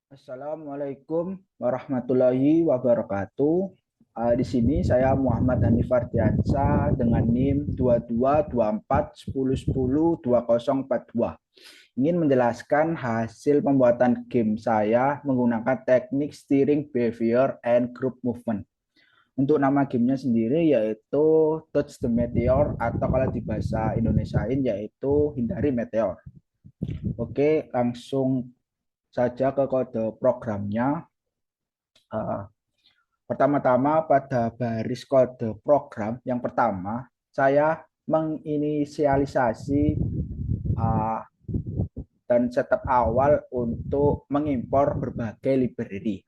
Assalamualaikum warahmatullahi wabarakatuh. Di sini saya Muhammad Hanif Ardiansa dengan NIM 222410102042. Ingin menjelaskan hasil pembuatan game saya menggunakan teknik steering behavior and group movement. Untuk nama gamenya sendiri yaitu Touch the Meteor atau kalau di bahasa Indonesiain yaitu Hindari Meteor. Oke, langsung saja ke kode programnya. Uh, Pertama-tama pada baris kode program yang pertama, saya menginisialisasi uh, dan setup awal untuk mengimpor berbagai library.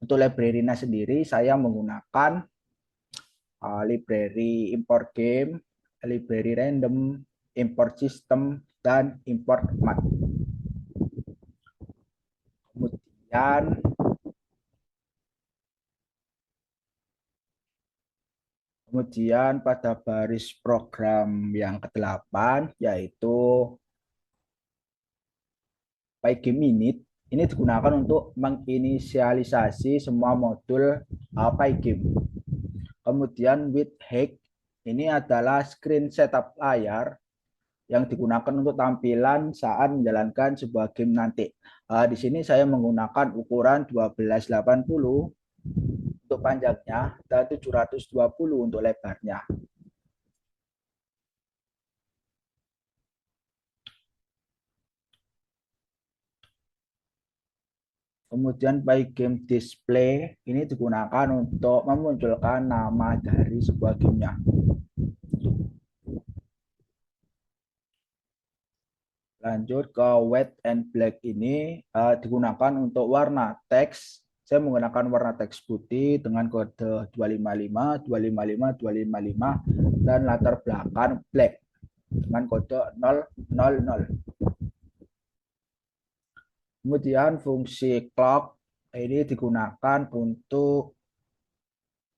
Untuk library-nya sendiri, saya menggunakan library import game, library random, import system, dan import math. Kemudian Kemudian pada baris program yang ke-8 yaitu Pygame init ini digunakan untuk menginisialisasi semua modul Pygame. Kemudian with hack ini adalah screen setup layar yang digunakan untuk tampilan saat menjalankan sebuah game nanti. Di sini saya menggunakan ukuran 1280 untuk panjangnya dan 720 untuk lebarnya. Kemudian Pygame display ini digunakan untuk memunculkan nama dari sebuah gamenya. Lanjut ke white and black ini digunakan untuk warna teks. Saya menggunakan warna teks putih dengan kode 255, 255, 255 dan latar belakang black dengan kode 000. Kemudian fungsi clock ini digunakan untuk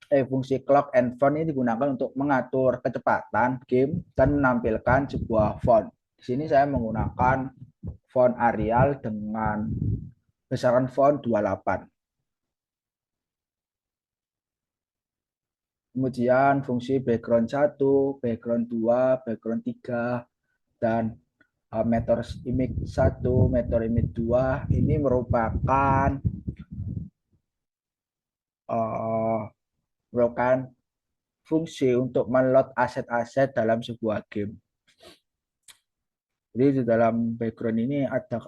fungsi clock and font ini digunakan untuk mengatur kecepatan game dan menampilkan sebuah font. Di sini saya menggunakan font Arial dengan besaran font 28. Kemudian fungsi background 1, background 2, background 3, dan meter image 1, meter image 2 ini merupakan fungsi untuk meload aset-aset dalam sebuah game. Jadi di dalam background ini ada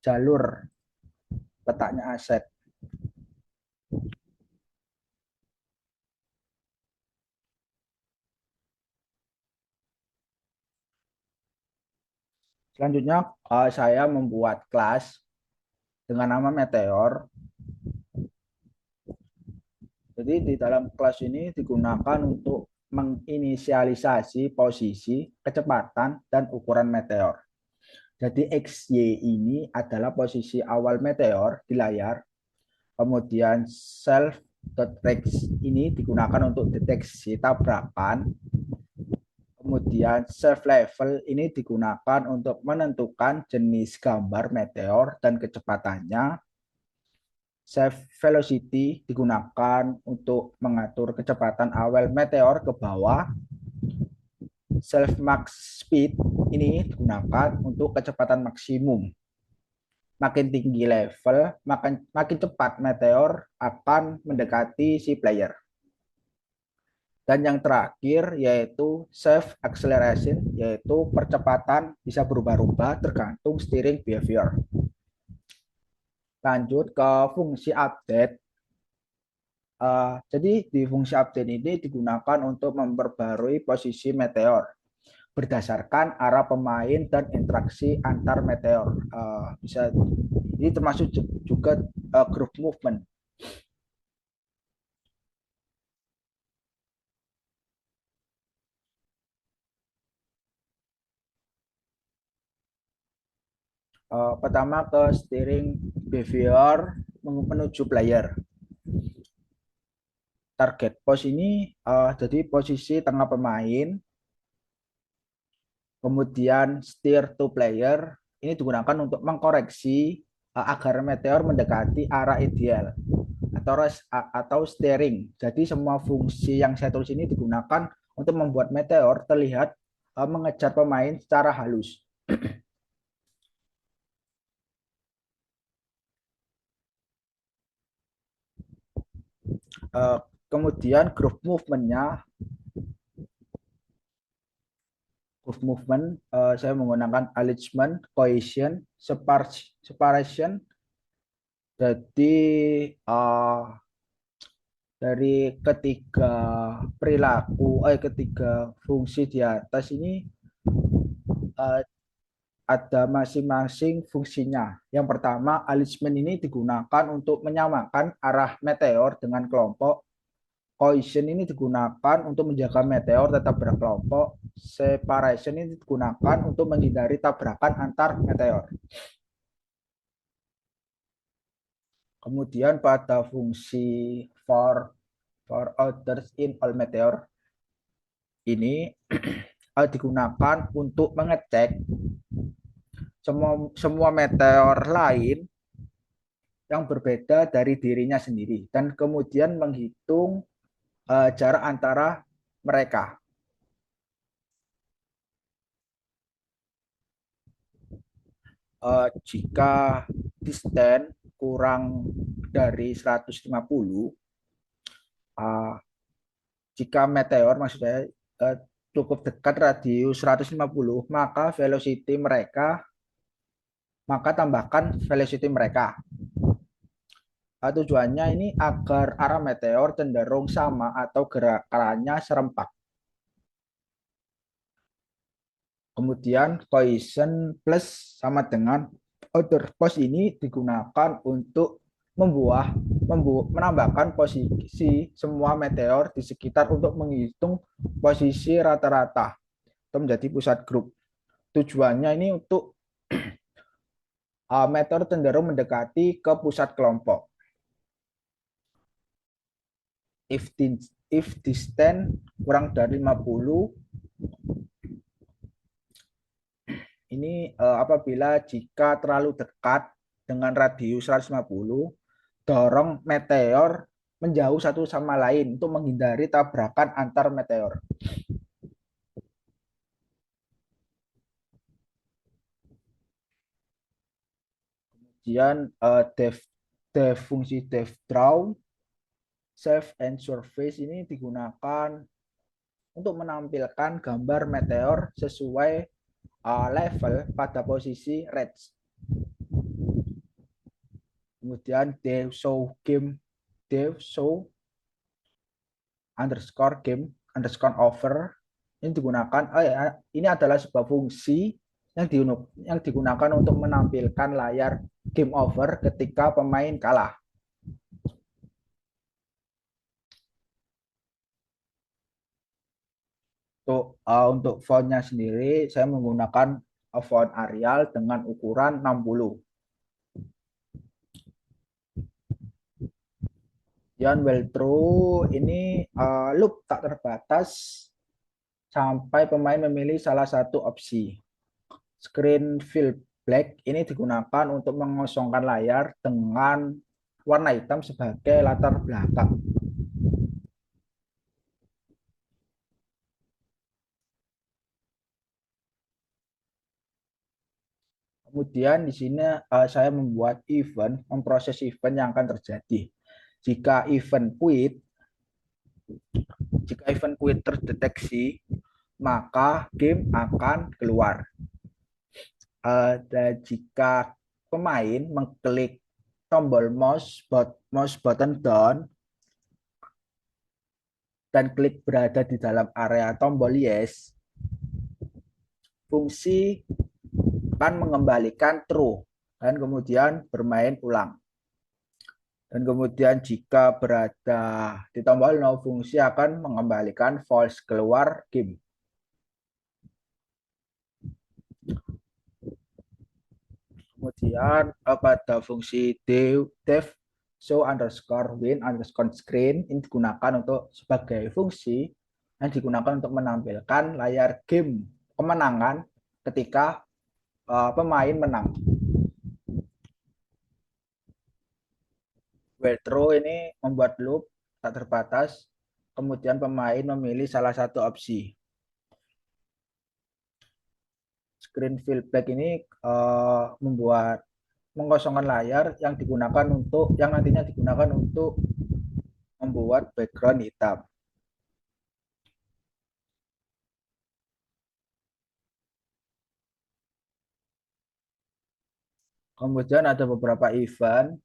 jalur letaknya aset. Selanjutnya saya membuat kelas dengan nama Meteor. Jadi di dalam kelas ini digunakan untuk menginisialisasi posisi, kecepatan, dan ukuran meteor. Jadi XY ini adalah posisi awal meteor di layar. Kemudian self.rex ini digunakan untuk deteksi tabrakan. Kemudian self level ini digunakan untuk menentukan jenis gambar meteor dan kecepatannya. Self velocity digunakan untuk mengatur kecepatan awal meteor ke bawah. Self max speed ini digunakan untuk kecepatan maksimum. Makin tinggi level, makin cepat meteor akan mendekati si player. Dan yang terakhir yaitu self acceleration, yaitu percepatan bisa berubah-ubah tergantung steering behavior. Lanjut ke fungsi update. Jadi di fungsi update ini digunakan untuk memperbarui posisi meteor berdasarkan arah pemain dan interaksi antar meteor. Bisa ini termasuk juga group movement. Pertama ke steering behavior menuju player. Target pos ini jadi posisi tengah pemain. Kemudian steer to player ini digunakan untuk mengkoreksi agar meteor mendekati arah ideal atau steering. Jadi semua fungsi yang saya tulis ini digunakan untuk membuat meteor terlihat mengejar pemain secara halus. Kemudian groove movement saya menggunakan alignment, cohesion, separation. Jadi dari ketiga fungsi di atas ini uh, ada masing-masing fungsinya. Yang pertama, alignment ini digunakan untuk menyamakan arah meteor dengan kelompok. Cohesion ini digunakan untuk menjaga meteor tetap berkelompok. Separation ini digunakan untuk menghindari tabrakan antar meteor. Kemudian pada fungsi for orders in all meteor ini digunakan untuk mengecek semua meteor lain yang berbeda dari dirinya sendiri dan kemudian menghitung jarak antara mereka. Jika distance kurang dari 150, jika meteor maksudnya cukup dekat radius 150, maka tambahkan velocity mereka. Tujuannya ini agar arah meteor cenderung sama atau gerakannya serempak. Kemudian cohesion plus sama dengan order post ini digunakan untuk menambahkan posisi semua meteor di sekitar untuk menghitung posisi rata-rata atau menjadi pusat grup. Tujuannya ini untuk meteor cenderung mendekati ke pusat kelompok. If distance kurang dari 50, ini apabila jika terlalu dekat dengan radius 150, dorong meteor menjauh satu sama lain untuk menghindari tabrakan antar meteor. Kemudian fungsi depth draw, shape and surface ini digunakan untuk menampilkan gambar meteor sesuai level pada posisi reds. Kemudian dev show underscore game underscore over ini digunakan. Ini adalah sebuah fungsi yang digunakan untuk menampilkan layar game over ketika pemain kalah. Untuk fontnya sendiri saya menggunakan font Arial dengan ukuran 60. Yang well true ini loop tak terbatas sampai pemain memilih salah satu opsi. Screen fill black ini digunakan untuk mengosongkan layar dengan warna hitam sebagai latar belakang. Kemudian di sini saya membuat memproses event yang akan terjadi. Jika event quit terdeteksi, maka game akan keluar. Dan jika pemain mengklik tombol mouse button down dan klik berada di dalam area tombol yes, fungsi akan mengembalikan true dan kemudian bermain ulang. Dan kemudian jika berada di tombol no, fungsi akan mengembalikan false keluar game. Kemudian pada fungsi dev show underscore win underscore screen ini digunakan untuk sebagai fungsi yang digunakan untuk menampilkan layar game kemenangan ketika pemain menang. While throw ini membuat loop tak terbatas, kemudian pemain memilih salah satu opsi. Screen fillback ini membuat mengosongkan layar yang digunakan untuk yang nantinya digunakan untuk membuat background hitam. Kemudian ada beberapa event.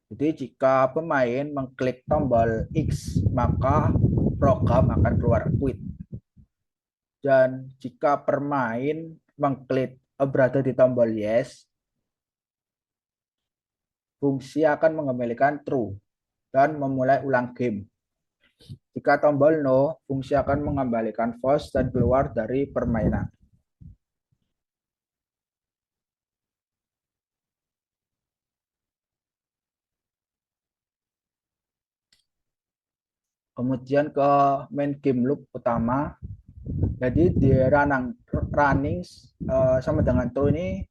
Jadi jika pemain mengklik tombol X, maka program akan keluar quit. Dan jika pemain mengklik berada di tombol yes, fungsi akan mengembalikan true dan memulai ulang game. Jika tombol no, fungsi akan mengembalikan false dan keluar dari permainan. Kemudian ke main game loop utama. Jadi di running sama dengan true ini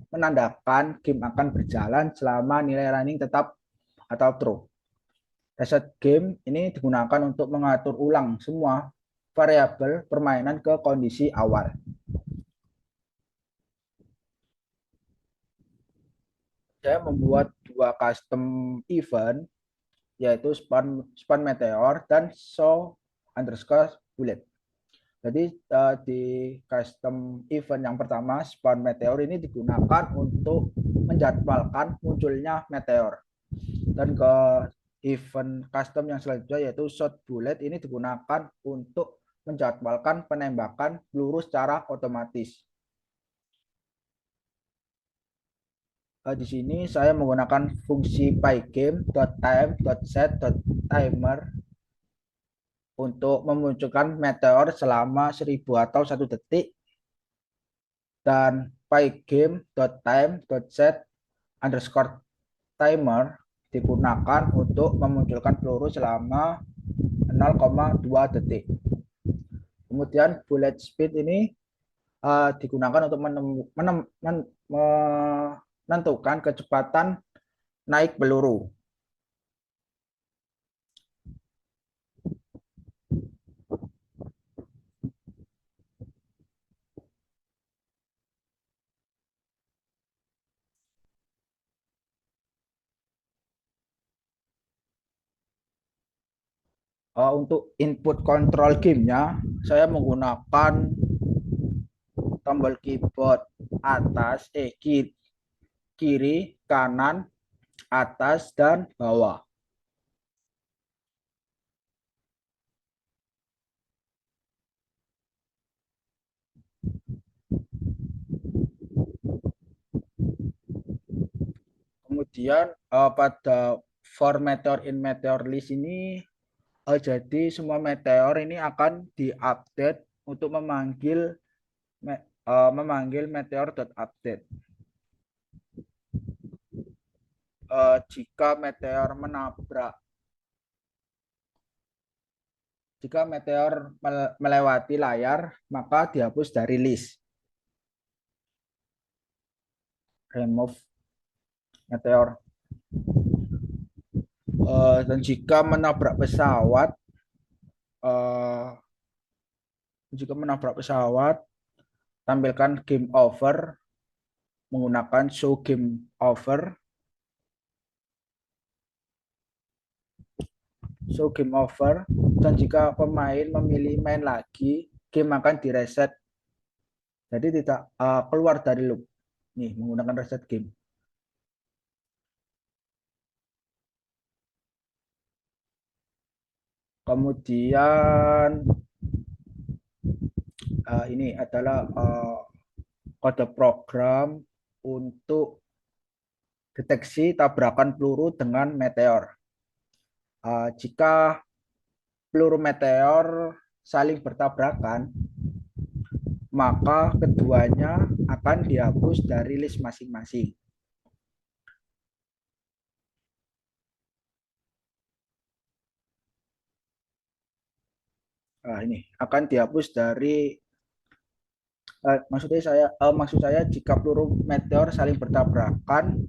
menandakan game akan berjalan selama nilai running tetap atau true. Reset game ini digunakan untuk mengatur ulang semua variabel permainan ke kondisi awal. Saya membuat dua custom event, yaitu spawn meteor dan show underscore bullet. Jadi di custom event yang pertama, spawn meteor ini digunakan untuk menjadwalkan munculnya meteor. Dan ke event custom yang selanjutnya yaitu shot bullet ini digunakan untuk menjadwalkan penembakan peluru secara otomatis. Di sini saya menggunakan fungsi pygame.time.set.timer untuk memunculkan meteor selama 1000 atau 1 detik, dan pygame.time.set_timer digunakan untuk memunculkan peluru selama 0,2 detik. Kemudian bullet speed ini digunakan untuk menentukan kecepatan naik peluru. Untuk input control gamenya, saya menggunakan tombol keyboard atas, kiri, kanan, atas, dan bawah. Kemudian pada for meteor in meteor list ini, jadi semua meteor ini akan diupdate untuk memanggil meteor.update. Jika meteor melewati layar, maka dihapus dari list. Remove meteor. Dan jika menabrak pesawat, tampilkan game over menggunakan show game over. Show game over, dan jika pemain memilih main lagi, game akan direset. Jadi tidak keluar dari loop. Nih, menggunakan reset game. Kemudian ini adalah kode program untuk deteksi tabrakan peluru dengan meteor. Jika peluru meteor saling bertabrakan, maka keduanya akan dihapus dari list masing-masing. Ini akan dihapus dari maksud saya jika peluru meteor saling bertabrakan,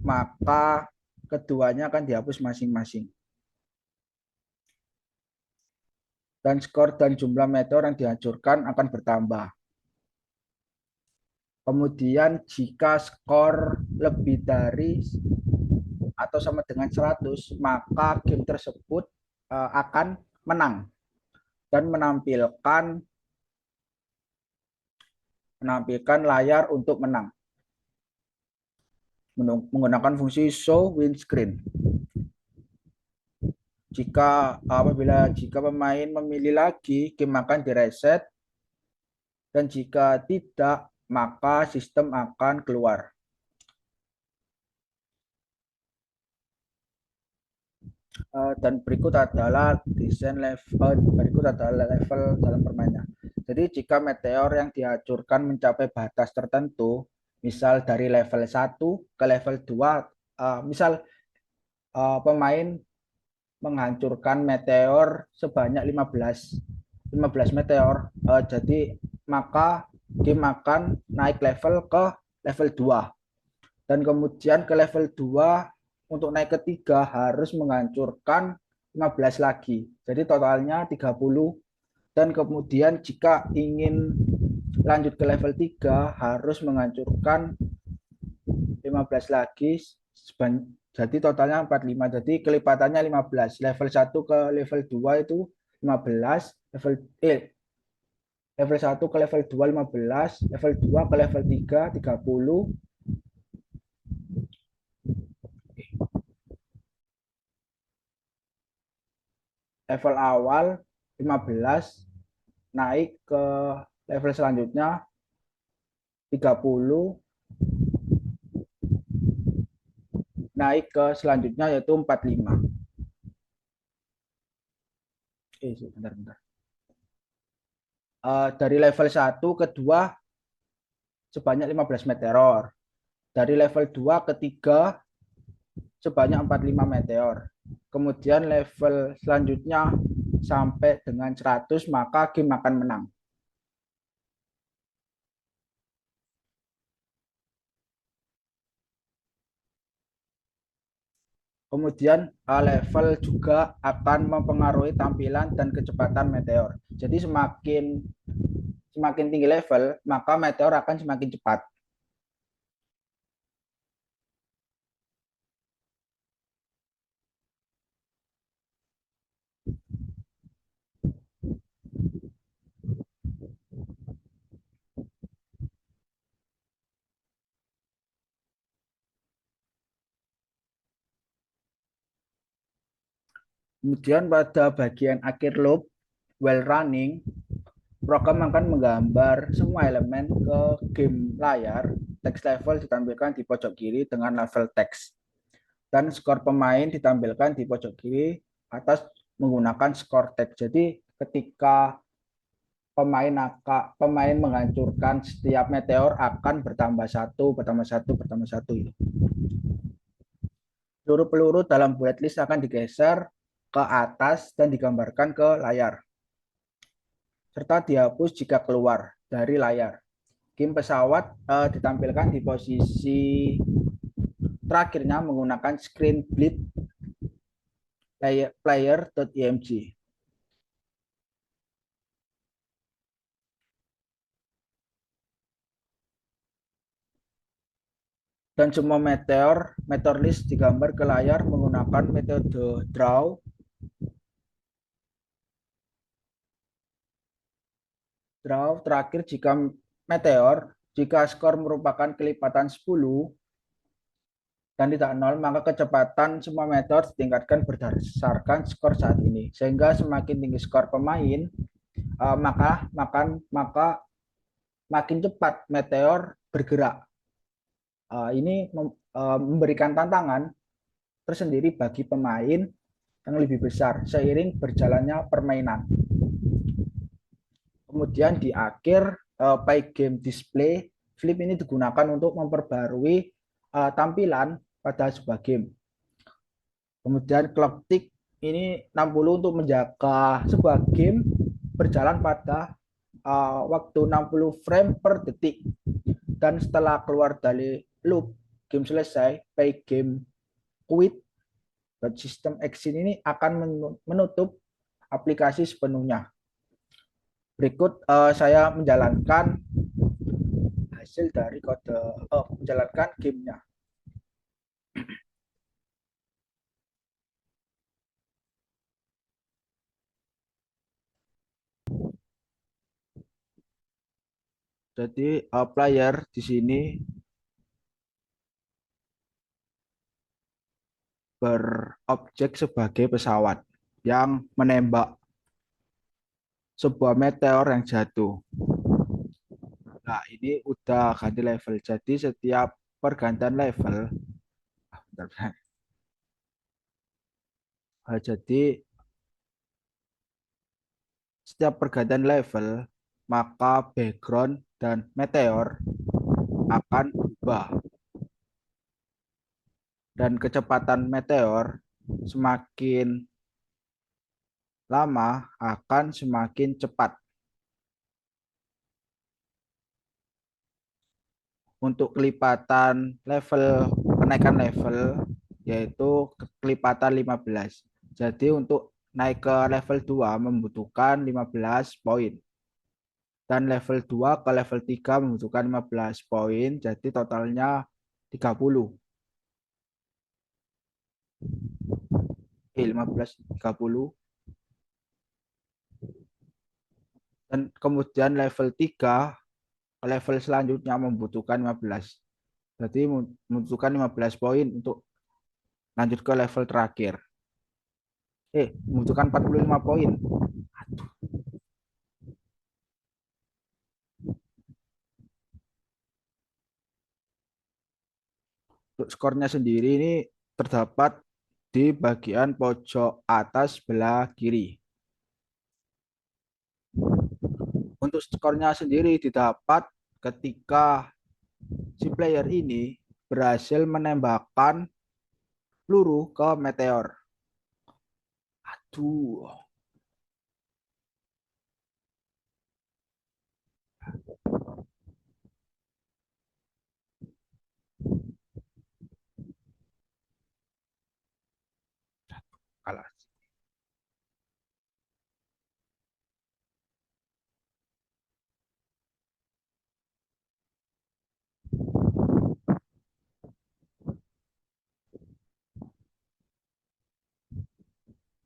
maka keduanya akan dihapus masing-masing. Dan skor dan jumlah meteor yang dihancurkan akan bertambah. Kemudian jika skor lebih dari atau sama dengan 100, maka game tersebut akan menang dan menampilkan layar untuk menang menggunakan fungsi show win screen. Jika pemain memilih lagi, game akan direset, dan jika tidak, maka sistem akan keluar. Dan berikut adalah level dalam permainnya. Jadi jika meteor yang dihancurkan mencapai batas tertentu, misal dari level 1 ke level 2, misal pemain menghancurkan meteor sebanyak 15 meteor, jadi maka game akan naik level ke level 2, dan kemudian ke level 2 untuk naik ke 3 harus menghancurkan 15 lagi, jadi totalnya 30. Dan kemudian jika ingin lanjut ke level 3 harus menghancurkan 15 lagi, jadi totalnya 45. Jadi kelipatannya 15. Level 1 ke level 2 itu 15, level 1 ke level 2 15, level 2 ke level 3 30. Level awal 15, naik ke level selanjutnya 30, naik ke selanjutnya yaitu 45. Bentar. Dari level 1 ke 2 sebanyak 15 meteor. Dari level 2 ke 3 sebanyak 45 meteor. Kemudian level selanjutnya sampai dengan 100, maka game akan menang. Kemudian level juga akan mempengaruhi tampilan dan kecepatan meteor. Jadi semakin tinggi level, maka meteor akan semakin cepat. Kemudian pada bagian akhir loop, while running, program akan menggambar semua elemen ke game layar. Text level ditampilkan di pojok kiri dengan level text. Dan skor pemain ditampilkan di pojok kiri atas menggunakan skor text. Jadi ketika pemain menghancurkan setiap meteor akan bertambah satu. Seluruh peluru dalam bullet list akan digeser ke atas dan digambarkan ke layar, serta dihapus jika keluar dari layar. Game pesawat ditampilkan di posisi terakhirnya menggunakan screen bleed player.img. Dan semua meteor list digambar ke layar menggunakan metode draw. Draw terakhir jika skor merupakan kelipatan 10 dan tidak 0, maka kecepatan semua meteor ditingkatkan berdasarkan skor saat ini. Sehingga semakin tinggi skor pemain, maka makin cepat meteor bergerak. Ini memberikan tantangan tersendiri bagi pemain yang lebih besar seiring berjalannya permainan. Kemudian di akhir play game display, flip ini digunakan untuk memperbarui tampilan pada sebuah game. Kemudian clock tick ini 60 untuk menjaga sebuah game berjalan pada waktu 60 frame per detik. Dan setelah keluar dari loop, game selesai, play game quit system exit ini akan menutup aplikasi sepenuhnya. Berikut saya menjalankan hasil dari kode menjalankan gamenya. Jadi player di sini berobjek sebagai pesawat yang menembak sebuah meteor yang jatuh. Nah, ini udah ganti level. Jadi setiap pergantian level, bentar, bentar. Jadi setiap pergantian level, maka background dan meteor akan berubah. Dan kecepatan meteor semakin lama akan semakin cepat. Untuk kelipatan level, kenaikan level, yaitu kelipatan 15. Jadi untuk naik ke level 2 membutuhkan 15 poin. Dan level 2 ke level 3 membutuhkan 15 poin, jadi totalnya 30. 15, 30. Dan kemudian level 3 ke level selanjutnya membutuhkan 15. Jadi membutuhkan 15 poin untuk lanjut ke level terakhir. Membutuhkan 45 poin. Untuk skornya sendiri ini terdapat di bagian pojok atas sebelah kiri. Untuk skornya sendiri didapat ketika si player ini berhasil menembakkan peluru ke meteor. Aduh, kalah.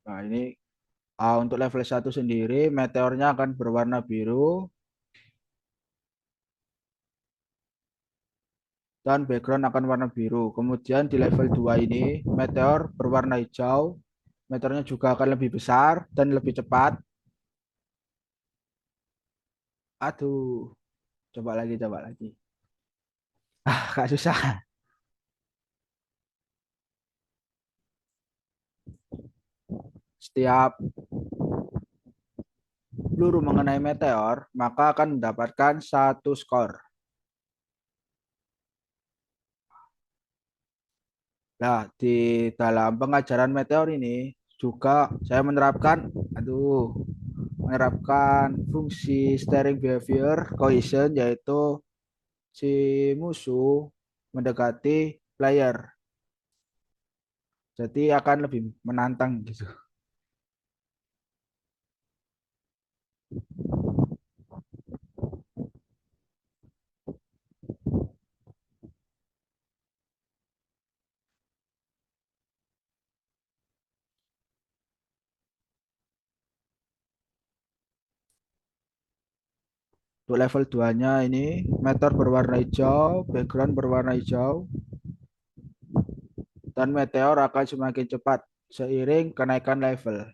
Nah, ini untuk level 1 sendiri meteornya akan berwarna biru dan background akan warna biru. Kemudian di level 2 ini meteor berwarna hijau. Meteornya juga akan lebih besar dan lebih cepat. Aduh, coba lagi, coba lagi. Kak susah. Setiap peluru mengenai meteor, maka akan mendapatkan satu skor. Nah, di dalam pengajaran meteor ini juga saya menerapkan fungsi steering behavior cohesion, yaitu si musuh mendekati player. Jadi akan lebih menantang gitu. Untuk level 2-nya ini meteor berwarna hijau, background berwarna hijau, dan meteor akan semakin cepat seiring kenaikan level.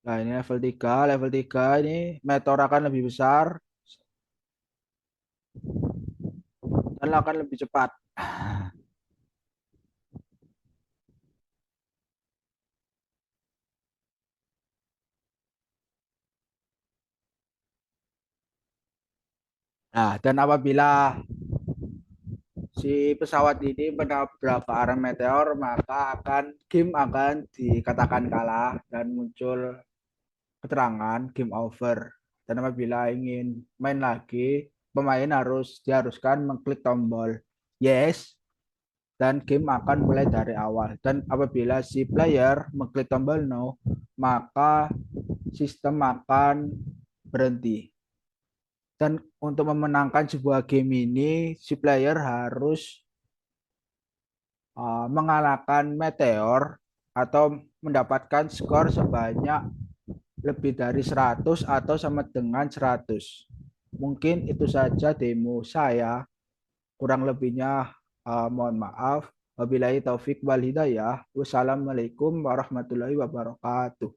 Nah, ini level 3. Level 3 ini meteor akan lebih besar dan akan lebih cepat. Nah, dan apabila si pesawat ini menabrak ke arah meteor, maka game akan dikatakan kalah dan muncul keterangan game over. Dan apabila ingin main lagi, pemain diharuskan mengklik tombol yes dan game akan mulai dari awal. Dan apabila si player mengklik tombol no, maka sistem akan berhenti. Dan untuk memenangkan sebuah game ini, si player harus mengalahkan Meteor atau mendapatkan skor sebanyak lebih dari 100 atau sama dengan 100. Mungkin itu saja demo saya. Kurang lebihnya mohon maaf. Wabillahi taufik wal hidayah. Wassalamualaikum warahmatullahi wabarakatuh.